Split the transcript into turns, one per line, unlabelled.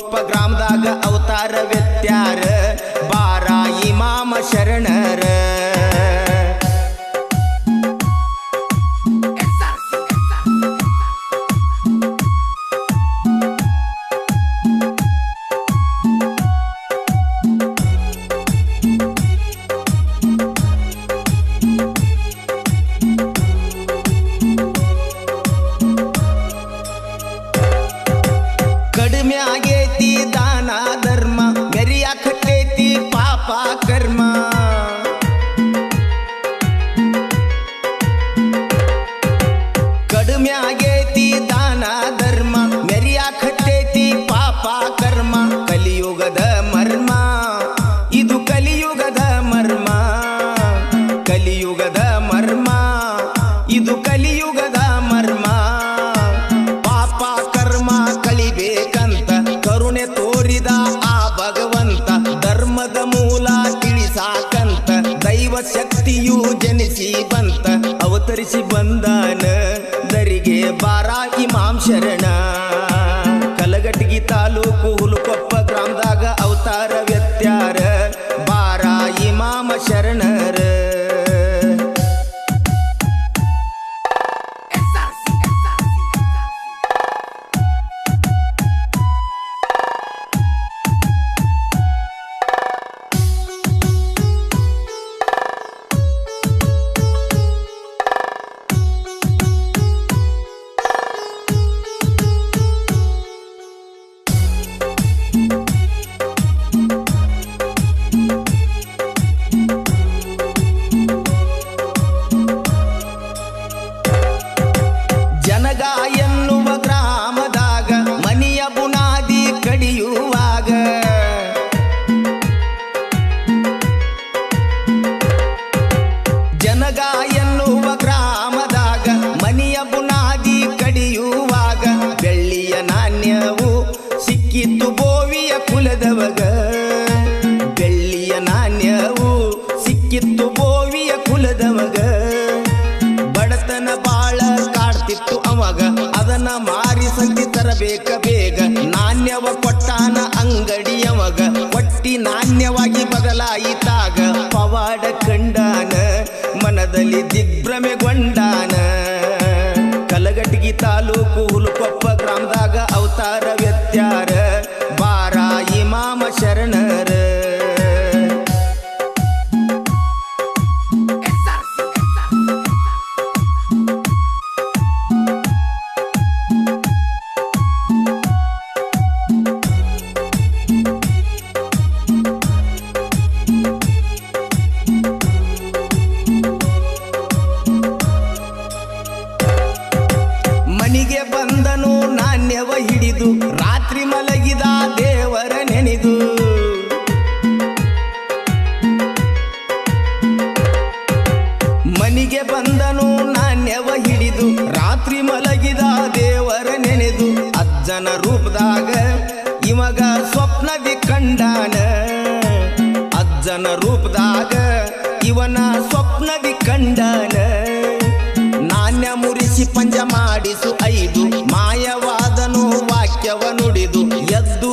ಹುಲುಕೊಪ್ಪ ಗ್ರಾಮದಾಗ ಅವತಾರ ವ್ಯತ್ಯಾರ ಬಾರ ಇಮಾಮ ಶರಣರ ಕಡಿಮೆ ಆಗೇತಿ ದಾನ ಧರ್ಮ ಮೆರಿಯಾಕತ್ತೈತಿ ಪಾಪ ಕರ್ಮ ಕಡಿಮೆ ಆಗೇತಿ ದಾನ ಧರ್ಮ ಮೆರಿಯಾಕತ್ತೈತಿ ಪಾಪ ಕರ್ಮ ಕಲಿಯುಗದ ಮರ್ಮ ಇದು ಕಲಿಯುಗದ ಮರ್ಮ ಕಲಿಯುಗದ ಮರ್ಮ ಇದು ಕಲಿಯುಗದ ಮರ್ಮ ಪಾಪ ಕರ್ಮ ಕಳಿಬೇಕಂತ ಕರುಣೆ ತೋರಿದ ಆ ಭಗವಂತ ಧರ್ಮದ ಮೂಲ ತಿಳಿಸಾಕಂತ ದೈವ ಶಕ್ತಿಯು ಜನಿಸಿ ಬಂತ ಅವತರಿಸಿ ಬಂದಾನ ದರಿಗೆ ಬಾರ ಇಮಾಮ್ ಶರಣ ಕಲಘಟಗಿ ತಾಲೂಕು ಹುಲುಕೊಪ್ಪ ಗ್ರಾಮದಾಗ ಅವತಾರ ವ್ಯತ್ಯಾರ ಬಾರ ಇಮಾಮ ಶರಣರ ಜನಗ ಎನ್ನುವ ಗ್ರಾಮದಾಗ ಮನಿಯ ಬುನಾದಿ ಕಡಿಯುವಾಗ ಜನಗ ಎನ್ನುವ ಗ್ರಾಮದಾಗ ಮನಿಯ ಬುನಾದಿ ಕಡಿಯುವಾಗ ಬೆಳ್ಳಿಯ ನಾಣ್ಯವು ಸಿಕ್ಕಿತ್ತು ಬೋವಿಯ ಕುಲದವಗ ಬೆಳ್ಳಿಯ ನಾಣ್ಯವು ಸಿಕ್ಕಿತ್ತು ಬೋವಿಯ ಕುಲದವಗ ಬಡತನ ಬಾಳ ಕಾಡ್ತಿತ್ತು ಅವಾಗ ಅದನ್ನ ಮಾರಿ ಸಂತಿ ತರಬೇಕ ಬೇಗ ನಾಣ್ಯವ ಕೊಟ್ಟಾನ ಅಂಗಡಿಯವಗ ಕೊಟ್ಟಿ ನಾಣ್ಯವಾಗಿ ಬದಲಾಯಿತಾಗ ಪವಾಡ ಕಂಡಾನ ಮನದಲ್ಲಿ ದಿಗ್ಭ್ರಮೆಗೊಂಡಾನ ಕಲಘಟಗಿ ತಾಲೂಕು ಹುಲುಕೊಪ್ಪ ಗ್ರಾಮದಾಗ ಅವತಾರ ವ್ಯತ್ಯಾರ ಬಾರ ಇಮಾಮ ಶರಣರ ಮನಿಗೆ ಬಂದನು ನಾಣ್ಯವ ಹಿಡಿದು ರಾತ್ರಿ ಮಲಗಿದ ದೇವರ ನೆನೆದು ಮನಿಗೆ ಬಂದನು ನಾಣ್ಯವ ಹಿಡಿದು ರಾತ್ರಿ ಮಲಗಿದ ದೇವರ ನೆನೆದು ಅಜ್ಜನ ರೂಪದಾಗ ಇವಾಗ ಸ್ವಪ್ನದಿ ಕಂಡಾನ ಅಜ್ಜನ ರೂಪದಾಗ ಇವನ ಸ್ವಪ್ನದಿ ಕಂಡಾನ ನಾಣ್ಯ ಮುರಿಸಿ ಪಂಜ ಮಾಡಿಸು ಐದು ಮಾಯವಾದನು ವಾಕ್ಯವ ನುಡಿದು ಎದ್ದು